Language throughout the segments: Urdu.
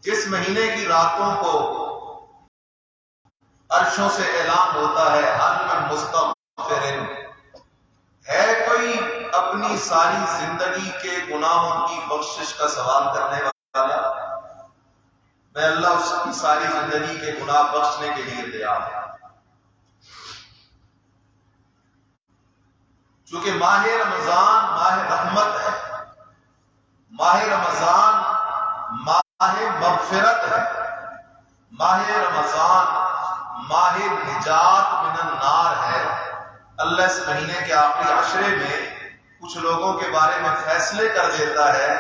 جس مہینے کی راتوں کو عرشوں سے اعلان ہوتا ہے حل من مستغفر، ہے کوئی اپنی ساری زندگی کے گناہوں کی بخشش کا سوال کرنے والا؟ میں اللہ اس کی ساری زندگی کے گناہ بخشنے کے لیے تیار ہوں۔ چونکہ ماہ رمضان ماہ رحمت ہے، ماہ رمضان ماہ مغفرت ہے، ماہ رمضان ماہ نجات من النار ہے۔ اللہ اس مہینے کے آخری عشرے میں کچھ لوگوں کے بارے میں فیصلے کر دیتا ہے،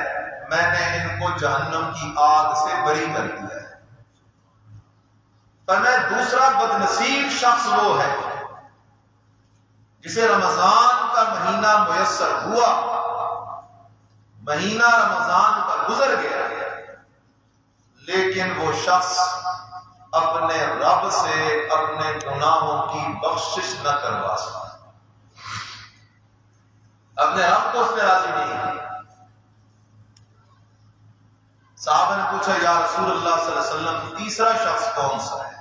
میں نے ان کو جہنم کی آگ سے بری کر دیا ہے۔ پر میں دوسرا بدنصیب شخص وہ ہے جسے رمضان کا مہینہ میسر ہوا، مہینہ رمضان کا گزر گیا، لیکن وہ شخص اپنے رب سے اپنے گناہوں کی بخشش نہ کروا سکا، اپنے رب کو اس نے راضی نہیں کیا۔ صحابہ نے پوچھا یا رسول اللہ صلی اللہ علیہ وسلم تیسرا شخص کون سا ہے؟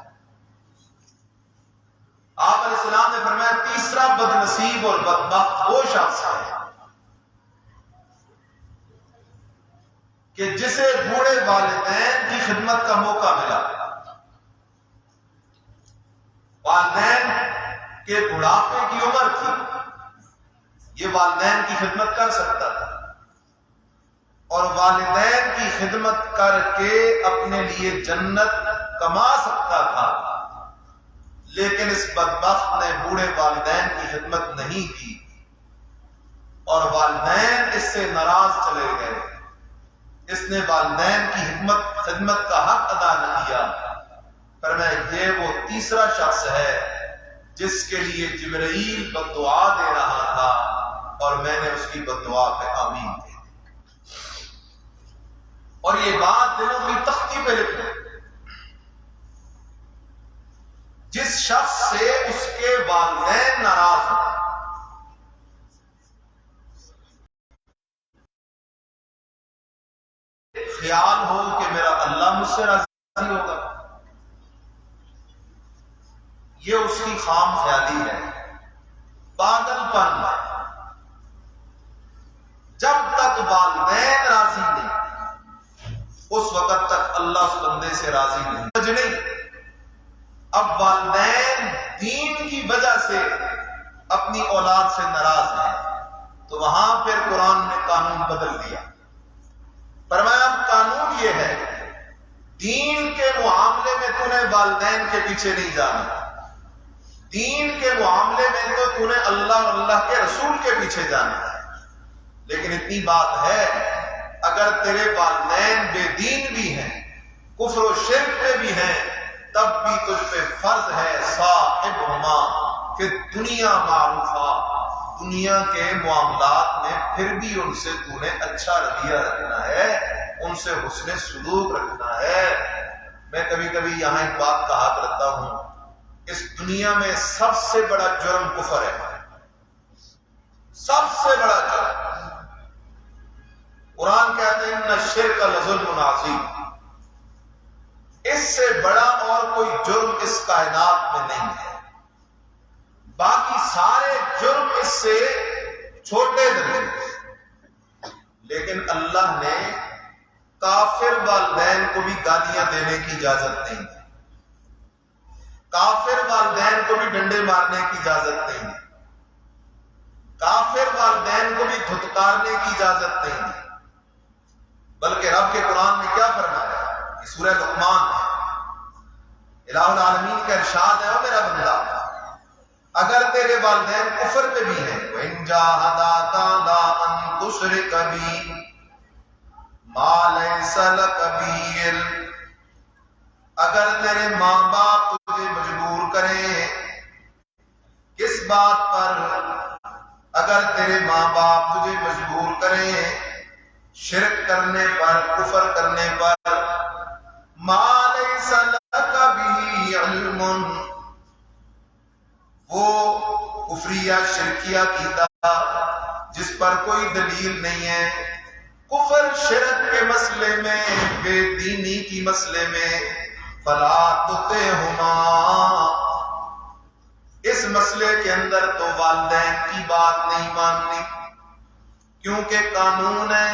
آپ علیہ السلام نے فرمایا تیسرا بدنصیب اور بدبخت وہ شخص ہے کہ جسے بوڑھے والدین کی خدمت کا موقع ملا، والدین کے بڑھاپے کی عمر تھی، یہ والدین کی خدمت کر سکتا تھا اور والدین کی خدمت کر کے اپنے لیے جنت کما سکتا تھا، لیکن اس بدبخت نے بوڑھے والدین کی خدمت نہیں کی اور والدین اس سے ناراض چلے گئے، اس نے والدین کی خدمت کا حق ادا نہ کیا۔ فرمایا یہ وہ تیسرا شخص ہے جس کے لیے جبرائیل بددعا دے رہا تھا اور میں نے اس کی بددعا پہ آمین کہی۔ اور یہ بات دلوں کی تختی پہ لکھ لو، جس شخص سے اس کے والدین ناراض ہیں، خیال ہو کہ میرا اللہ مجھ سے راضی ہوگا، یہ اس کی خام خیالی ہے، پاگل پن ہے۔ جب تک والدین راضی نہیں اس وقت تک اللہ اس بندے سے راضی نہیں۔ اب والدین دین کی وجہ سے اپنی اولاد سے ناراض ہیں تو وہاں پھر قرآن نے قانون بدل دیا، فرمایا اب قانون یہ ہے دین کے معاملے میں تو نے والدین کے پیچھے نہیں جانا، دین کے معاملے میں تو نے اللہ اور اللہ کے رسول کے پیچھے جانا ہے، لیکن اتنی بات ہے اگر تیرے والدین بے دین بھی ہیں، کفر و شرک پہ بھی ہیں، تب بھی تجھ پہ فرض ہے صاحبہما کہ دنیا معروفہ، دنیا کے معاملات میں پھر بھی ان سے تو نے اچھا رویہ رکھنا ہے، ان سے حسن سلوک رکھنا ہے۔ میں کبھی کبھی یہاں ایک بات کہا کرتا ہوں، اس دنیا میں سب سے بڑا جرم کفر ہے، سب سے بڑا جرم۔ قرآن کہتے ہیں ان الشرک لظلم عظیم، اس سے بڑا اور کوئی جرم اس کائنات میں نہیں ہے، باقی سارے جرم اس سے چھوٹے نہیں، لیکن اللہ نے کافر والدین کو بھی گالیاں دینے کی اجازت نہیں ہے، کافر والدین کو بھی ڈنڈے مارنے کی اجازت نہیں ہے، کافر والدین کو بھی دھتکارنے کی اجازت نہیں ہے، بلکہ رب کے قرآن نے کیا فرمایا؟ یہ سورہ لقمان ہے، الہ العالمین کا ارشاد ہے، او میرا بندہ اگر تیرے والدین کفر پہ بھی ہیں وَإِن جَاهَدَاكَ عَلَىٰ أَن تُشْرِكَ بِي مَا لَيْسَ لَكَ بِهِ عِلْمٌ، اگر تیرے ماں باپ تجھے مجبور کریں کس بات پر؟ اگر تیرے ماں باپ تجھے مجبور کریں شرک کرنے پر، کفر کرنے پر، مَا لَيْسَ لَكَ بِهِ عِلْمٌ، وہ کفریہ شرکیہ کیتا جس پر کوئی دلیل نہیں ہے، کفر شرک کے مسئلے میں بے دینی کی مسئلے میں فلا تطعهما، اس مسئلے کے اندر تو والدین کی بات نہیں ماننی، کیونکہ قانون ہے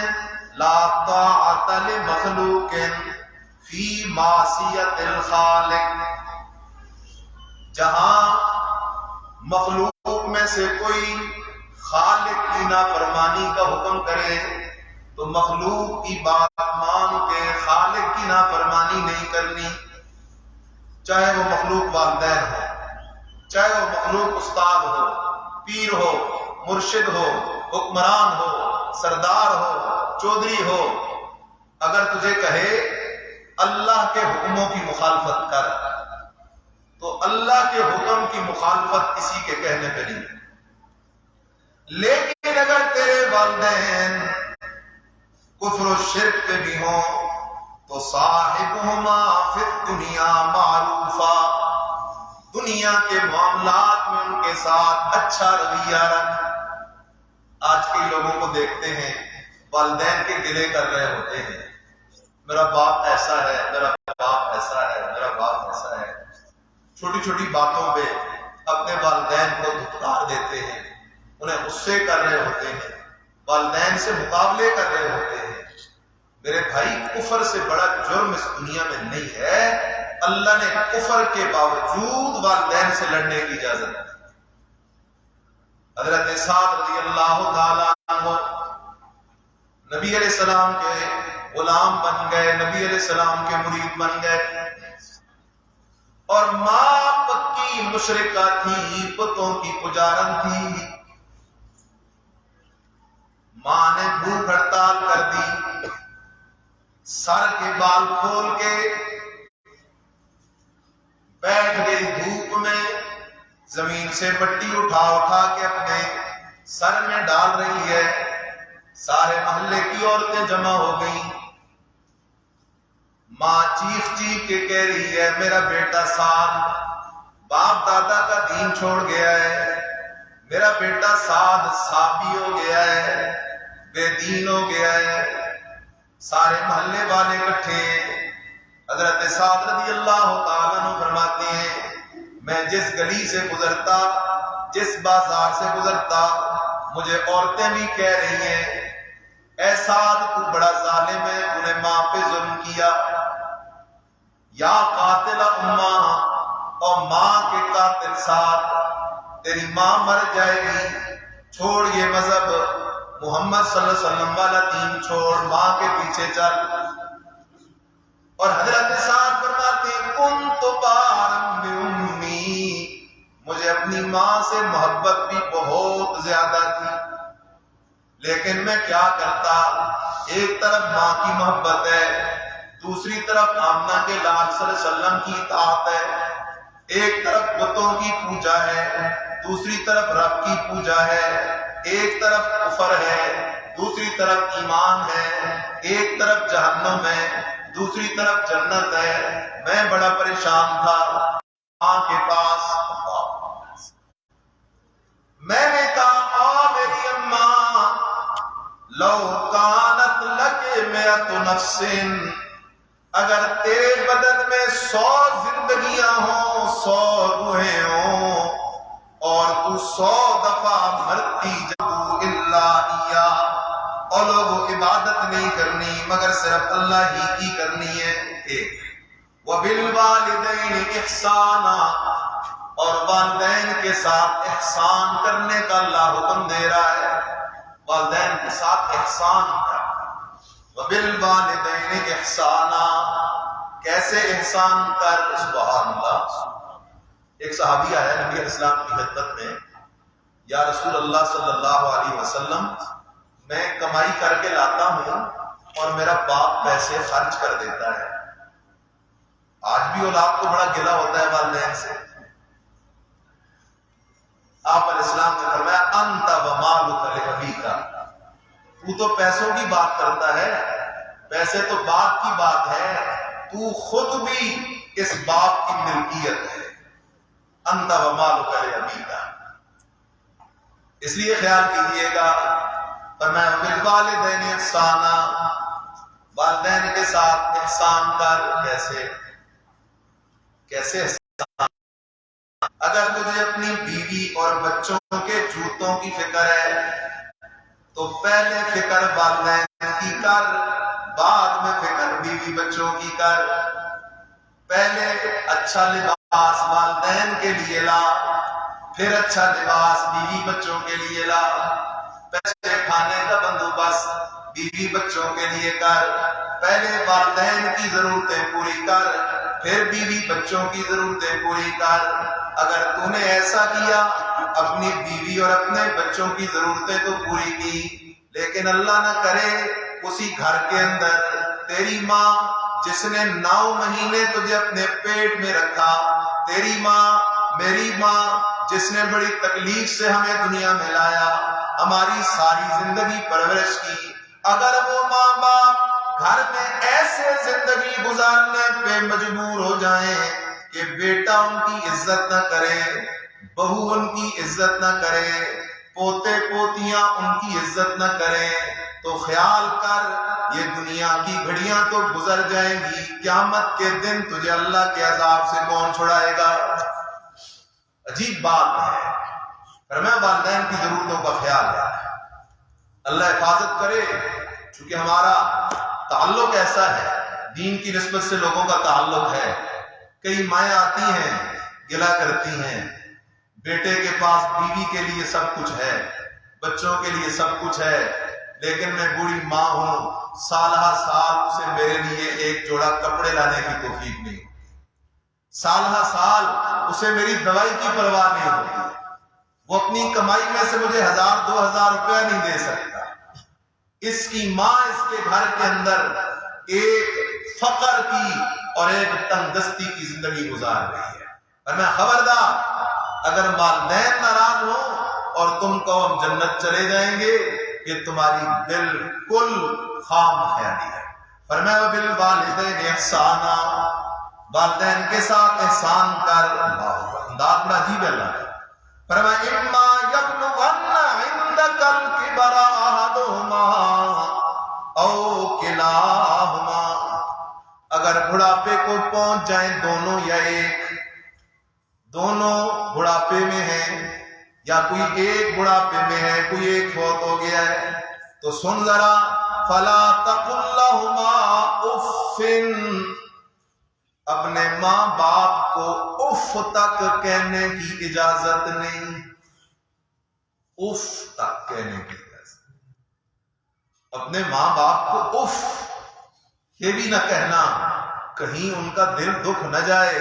لا طاعت لمخلوق فی معصیت الخالق، جہاں مخلوق میں سے کوئی خالق کی نافرمانی کا حکم کرے تو مخلوق کی بات مان کے خالق کی نافرمانی نہیں کرنی، چاہے وہ مخلوق والدین ہو، چاہے وہ مخلوق استاد ہو، پیر ہو، مرشد ہو، حکمران ہو، سردار ہو، چودھری ہو، اگر تجھے کہے اللہ کے حکموں کی مخالفت کر تو اللہ کے حکم کی مخالفت کسی کے کہنے پہ نہیں، لیکن اگر تیرے والدین کفر و شرک پہ بھی ہوں تو صاحبہما فی الدنیا معروفا، دنیا کے معاملات میں ان کے ساتھ اچھا رویہ رکھ۔ آج کئی لوگوں کو دیکھتے ہیں والدین کے گلے کر رہے ہوتے ہیں، میرا باپ ایسا ہے، میرا باپ ایسا ہے، میرا باپ ایسا ہے، چھوٹی چھوٹی باتوں پہ اپنے والدین کو دھتکار دیتے ہیں، انہیں غصے کر رہے ہوتے ہیں، والدین سے مقابلے کر رہے ہوتے ہیں۔ میرے بھائی، کفر سے بڑا جرم اس دنیا میں نہیں ہے، اللہ نے کفر کے باوجود والدین سے لڑنے کی اجازت دی۔ حضرت سعد رضی اللہ تعالیٰ عنہ نبی علیہ السلام کے غلام بن گئے، نبی علیہ السلام کے مرید بن گئے، اور ماں پکی مشرکہ تھی، پتوں کی پجارن تھی۔ ماں نے بھوک ہڑتال کر دی، سر کے بال کھول کے بیٹھ گئی دھوپ میں، زمین سے مٹی اٹھا اٹھا کے اپنے سر میں ڈال رہی ہے۔ سارے محلے کی عورتیں جمع ہو گئیں، ماں چیخ چیخ کے کہہ رہی ہے میرا بیٹا سعد باپ دادا کا دین چھوڑ گیا ہے، میرا بیٹا سعد صابی ہو گیا ہے، بے دین ہو گیا ہے۔ سارے محلے والے اکٹھے۔ حضرت سعد رضی اللہ تعالیٰ عنہ فرماتے ہیں میں جس گلی سے گزرتا، جس بازار سے گزرتا، مجھے عورتیں بھی کہہ رہی ہیں اے سعد تو بڑا ظالم ہے، تو نے ماں پہ ظلم کیا، یا قاتل اماں، اور ماں کے قاتل سعد، تیری ماں مر جائے گی، چھوڑ یہ مذہب، محمد صلی اللہ علیہ وسلم والا دین چھوڑ، ماں کے پیچھے چل۔ اور حضرت سعد فرماتے ہیں کنت بارم بأمی، مجھے اپنی ماں سے محبت بھی بہت زیادہ تھی، لیکن میں کیا کرتا، ایک طرف ماں کی محبت ہے، دوسری طرف آمنہ کے لال صلی اللہ علیہ وسلم کی اطاعت ہے، ایک طرف بتوں کی پوجا ہے، دوسری طرف رب کی پوجا ہے، ایک طرف کفر ہے، دوسری طرف ایمان ہے، ایک طرف جہنم ہے، دوسری طرف جنت ہے۔ میں بڑا پریشان تھا، ماں کے پاس میں نے کہا میری اماں لو کانت لک مئۃ نفس، اگر تیرے بدن میں 100 زندگیاں ہوں، 100 روحیں ہوں، اور تو 100 دفعہ مرتی جاؤ الا ایا، اور لوگوں عبادت نہیں کرنی مگر صرف اللہ ہی کی کرنی ہے۔ ایک وبالوالدین احسانا، اور والدین کے ساتھ احسان کرنے کا اللہ حکم دے رہا ہے، والدین کے ساتھ احسان کر۔ وبالوالدین احسانا، کیسے احسان کر؟ سبحان اللہ۔ ایک صحابی آیا نبی علیہ السلام کی خدمت میں، یا رسول اللہ صلی اللہ علیہ وسلم میں کمائی کر کے لاتا ہوں اور میرا باپ پیسے خرچ کر دیتا ہے۔ آج بھی اولاد کو بڑا گلہ ہوتا ہے والدین سے۔ آپ علیہ السلام نے فرمایا انت ومالک لابیک، تو تو پیسوں کی بات کرتا ہے، پیسے تو باپ کی بات ہے، تو خود بھی اس باپ کی ملکیت ہے۔ انت ومالک لابیک، اس لیے خیال کیجئے گا۔ فرمایا بالوالدین احسانا، والدین کے ساتھ احسان کر. کیسے کیسے احسان؟ اگر تجھے اپنی بیوی اور بچوں کے جوتوں کی فکر ہے تو پہلے فکر والدین کی کر، بعد میں فکر بیوی بچوں کی کر. پہلے اچھا لباس والدین کے لیے لا، پھر اچھا لباس بیوی بچوں کے لیے لا. پہلے کھانے کا بندوبست بیوی بچوں کے لیے کر. پہلے والدین کی ضرورتیں پوری کر، پھر بیوی بچوں کی ضرورتیں پوری کر. اگر تو نے ایسا کیا، اپنی بیوی اور اپنے بچوں کی ضرورتیں تو پوری کی، لیکن اللہ نہ کرے اسی گھر کے اندر تیری ماں جس نے 9 مہینے تجھے اپنے پیٹ میں رکھا، تیری ماں میری ماں جس نے بڑی تکلیف سے ہمیں دنیا میں لایا، ہماری ساری زندگی پرورش کی، اگر وہ ماں باپ گھر میں ایسے زندگی گزارنے پہ مجبور ہو جائیں کہ بیٹا ان کی عزت نہ کرے، بہو ان کی عزت نہ کرے، پوتے پوتیاں ان کی عزت نہ کریں، تو خیال کر یہ دنیا کی گھڑیاں تو گزر جائیں گی، قیامت کے دن تجھے اللہ کے عذاب سے کون چھڑائے گا؟ عجیب بات ہے. فرمایا والدین کی ضرورتوں کا خیال رکھیں. اللہ حفاظت کرے، چونکہ ہمارا تعلق ایسا ہے، دین کی نسبت سے لوگوں کا تعلق ہے. کئی مائیں آتی ہیں گلہ کرتی ہیں، بیٹے کے پاس بیوی کے لیے سب کچھ ہے، بچوں کے لیے سب کچھ ہے، لیکن میں بوڑھی ماں ہوں، سالہ سال اسے میرے لیے ایک جوڑا کپڑے لانے کی توفیق نہیں، سالہ سال اسے میری دوائی کی پرواہ نہیں ہوتی، وہ اپنی کمائی میں سے مجھے 1000-2000 روپیہ نہیں دے سکتا. اس کی ماں اس کے گھر کے اندر ایک فقر کی اور ایک تنگ دستی کی زندگی گزار رہی ہے. اور میں خبردار، اگر والدین ناراض ہوں اور تم کو ہم جنت چلے جائیں گے، یہ تمہاری بالکل خام خیالی ہے. فرمایا بالوالدین احسانا، والدین کے ساتھ احسان کر. انداز بڑا عجیب ہے اللہ کا. فرمایا اما یبلغن عندک الکبر احدہما او کلاہما، اگر بڑھاپے کو پہنچ جائیں دونوں یا ایک، دونوں بڑھاپے میں ہیں یا کوئی ایک بڑھاپے میں ہے، کوئی ایک فوت ہو گیا ہے، تو سن ذرا، فلا تقل لہما اف، اپنے ماں باپ کو اف تک کہنے کی اجازت نہیں. اف تک کہنے کی اجازت، اپنے ماں باپ کو اف یہ بھی نہ کہنا، کہیں ان کا دل دکھ نہ جائے،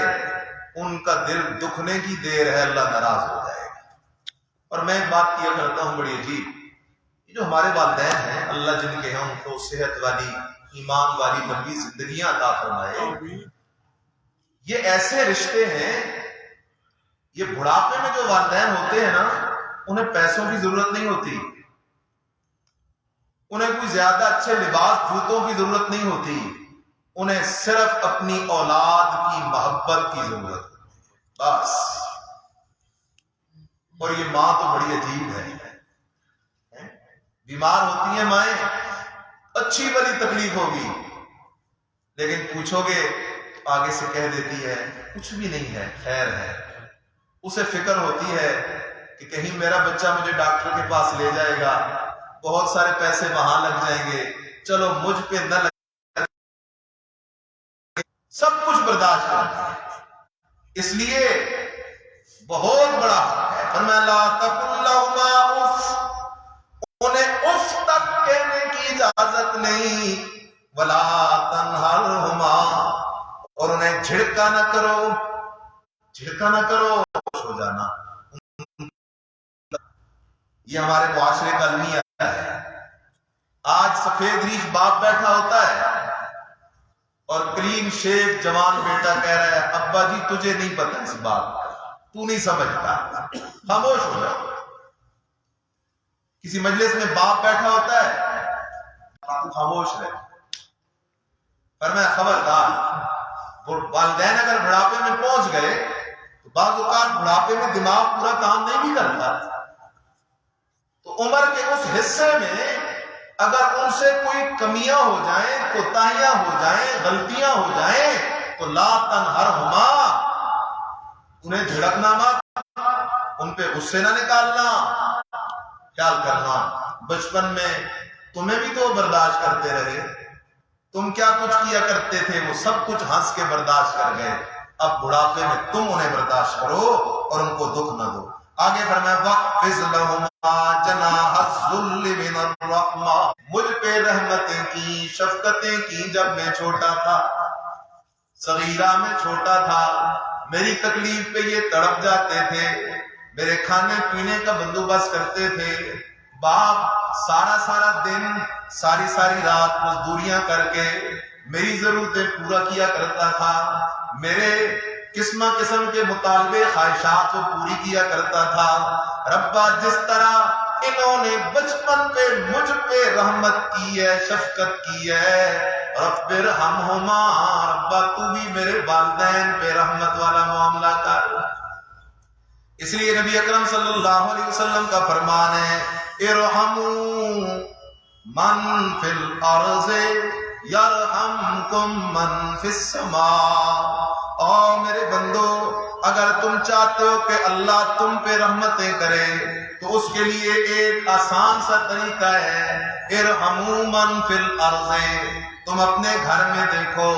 ان کا دل دکھنے کی دیر ہے، اللہ ناراض ہو جائے گا. اور میں ایک بات کیا کرتا ہوں بڑی عجیب، یہ جو ہمارے والدین ہیں، اللہ جن کے ہیں ان کو صحت والی ایمان والی لمبی زندگیاں عطا فرمائے. یہ ایسے رشتے ہیں، یہ بڑھاپے میں جو والدین ہوتے ہیں نا، انہیں پیسوں کی ضرورت نہیں ہوتی، انہیں کوئی زیادہ اچھے لباس جوتوں کی ضرورت نہیں ہوتی، انہیں صرف اپنی اولاد کی محبت کی ضرورت ہوتی ہے بس. اور یہ ماں تو بڑی عجیب ہے، بیمار ہوتی ہیں مائیں، اچھی بڑی تکلیف ہوگی، لیکن پوچھو گے آگے سے کہہ دیتی ہے کچھ بھی نہیں ہے، خیر ہے. اسے فکر ہوتی ہے کہ کہیں میرا بچہ مجھے ڈاکٹر کے پاس لے جائے گا، بہت سارے پیسے وہاں لگ جائیں گے، چلو مجھ پہ نہ لگ، سب کچھ برداشت کرتا ہے. اس لیے بہت بڑا حق ہے. فرمایا لا تقل لهما اف، انہیں اف تک کہنے کی اجازت نہیں. ولا تنہرہما، اور انہیں جھڑکا نہ کرو، جھڑکا نہ کرو، خوش ہو جانا. یہ ہمارے معاشرے کا المیہ ہے. آج سفید ریش باپ بیٹھا ہوتا ہے اور کلین شیو جوان بیٹا کہہ رہا ہے ابا جی تجھے نہیں پتا اس بات کا، تو نہیں سمجھتا، خاموش ہو جاؤ. کسی مجلس میں باپ بیٹھا ہوتا ہے، تو خاموش رہے. فرمایا خبردار، والدین اگر بڑھاپے میں پہنچ گئے تو بعض اوقات بڑھاپے میں دماغ پورا کام نہیں بھی کرتا، تو عمر کے اس حصے میں اگر ان سے کوئی کمیاں ہو جائیں، کوتاہیاں ہو جائیں، غلطیاں ہو جائیں تو لا تنہرہما، انہیں جھڑکنا مت، ان پہ غصے نہ نکالنا، خیال کرنا بچپن میں تمہیں بھی تو برداشت کرتے رہے، تم کیا کچھ کیا کرتے تھے وہ سب کچھ ہنس کے برداشت کر گئے، اب بڑھاپے میں تم انہیں برداشت کرو اور ان کو دکھ نہ دو۔ آگے فرمایا وَاخْفِضْ لَهُمَا جَنَاحَ الذُّلِّ مِنَ الرَّحْمَةِ، مجھ پہ رحمتیں کی، شفقتیں کی جب میں چھوٹا تھا، صغیرہ میں چھوٹا تھا، میری تکلیف پہ یہ تڑپ جاتے تھے، میرے کھانے پینے کا بندوبست کرتے تھے، باپ سارا دن ساری رات مزدوریاں کر کے میری ضرورتیں پورا کیا کرتا تھا، میرے قسم کے مطالبے خواہشات کو پوری کیا کرتا تھا۔ ربا جس طرح انہوں نے بچپن پہ مجھ پہ رحمت کی ہے، شفقت کی ہے، رب ارحمہما، ربا تو بھی میرے والدین پہ رحمت والا معاملہ کر۔ اس لیے نبی اکرم صلی اللہ علیہ وسلم کا فرمان ہے ارحموا من فی الارض یرحمکم من فی السماء، اور میرے بندو اگر تم چاہتے ہو کہ اللہ تم پہ رحمتیں کرے تو اس کے لیے ایک آسان سا طریقہ ہے ارحموا من فی الارض، تم اپنے گھر میں دیکھو،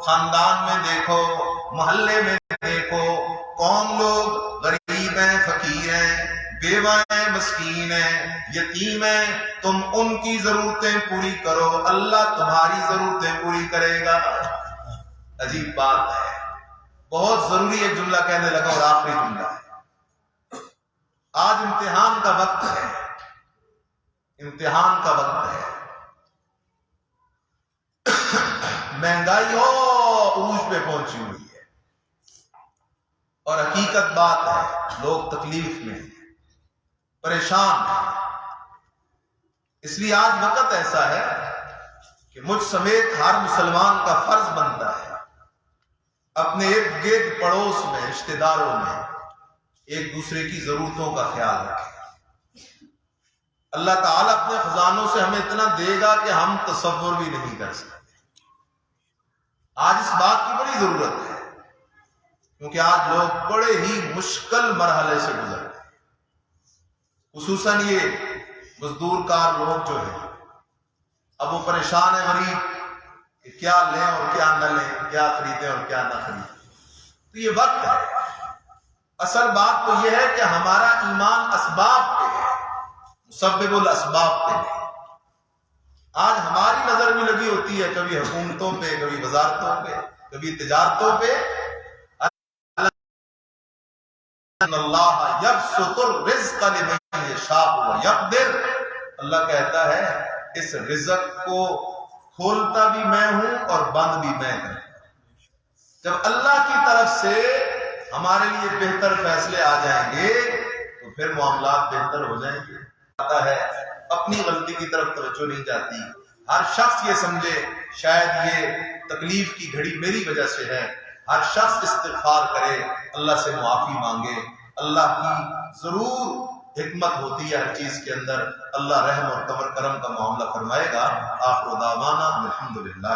خاندان میں دیکھو، محلے میں دیکھو، کون لوگ غریب ہیں، فقیر ہیں، بیوہ ہیں، مسکین ہیں، یتیم ہیں، تم ان کی ضرورتیں پوری کرو، اللہ تمہاری ضرورتیں پوری کرے گا۔ عجیب بات ہے، بہت ضروری ایک جملہ کہنے لگا اور آخری جملہ ہے۔ آج امتحان کا وقت ہے، امتحان کا وقت ہے، مہنگائی ہو عروج پہ پہنچی ہوئی ہے، اور حقیقت بات ہے لوگ تکلیف میں ہیں، پریشان ہیں۔ اس لیے آج وقت ایسا ہے کہ مجھ سمیت ہر مسلمان کا فرض بنتا ہے اپنے ارد گرد پڑوس میں، رشتہ داروں میں ایک دوسرے کی ضرورتوں کا خیال رکھے۔ اللہ تعالیٰ اپنے خزانوں سے ہمیں اتنا دے گا کہ ہم تصور بھی نہیں کر سکتے۔ آج اس بات کی بڑی ضرورت ہے کیونکہ آج لوگ بڑے ہی مشکل مرحلے سے گزر رہے ہیں، خصوصاً یہ مزدور کار لوگ جو ہیں، اب وہ پریشان ہیں غریب کہ کیا لیں اور کیا نہ لیں، کیا خریدیں اور کیا نہ خریدیں۔ تو یہ وقت ہے، اصل بات تو یہ ہے کہ ہمارا ایمان اسباب پہ ہے، مسبب الاسباب پہ ہے۔ آج ہماری نظر بھی لگی ہوتی ہے کبھی حکومتوں پہ، کبھی وزارتوں پہ، کبھی تجارتوں پہ۔ اللہ یبسط الرزق لمن یشاء ویقدر، اللہ کہتا ہے اس رزق کو کھولتا بھی میں ہوں اور بند بھی میں ہوں۔ جب اللہ کی طرف سے ہمارے لیے بہتر فیصلے آ جائیں گے تو پھر معاملات بہتر ہو جائیں گے۔ آتا ہے اپنی غلطی کی طرف توجہ نہیں جاتی، ہر شخص یہ سمجھے شاید یہ تکلیف کی گھڑی میری وجہ سے ہے، ہر شخص استغفار کرے، اللہ سے معافی مانگے، اللہ کی ضرور حکمت ہوتی ہے ہر چیز کے اندر، اللہ رحم اور کرم کا معاملہ فرمائے گا۔ آخر دعوانا الحمدللہ۔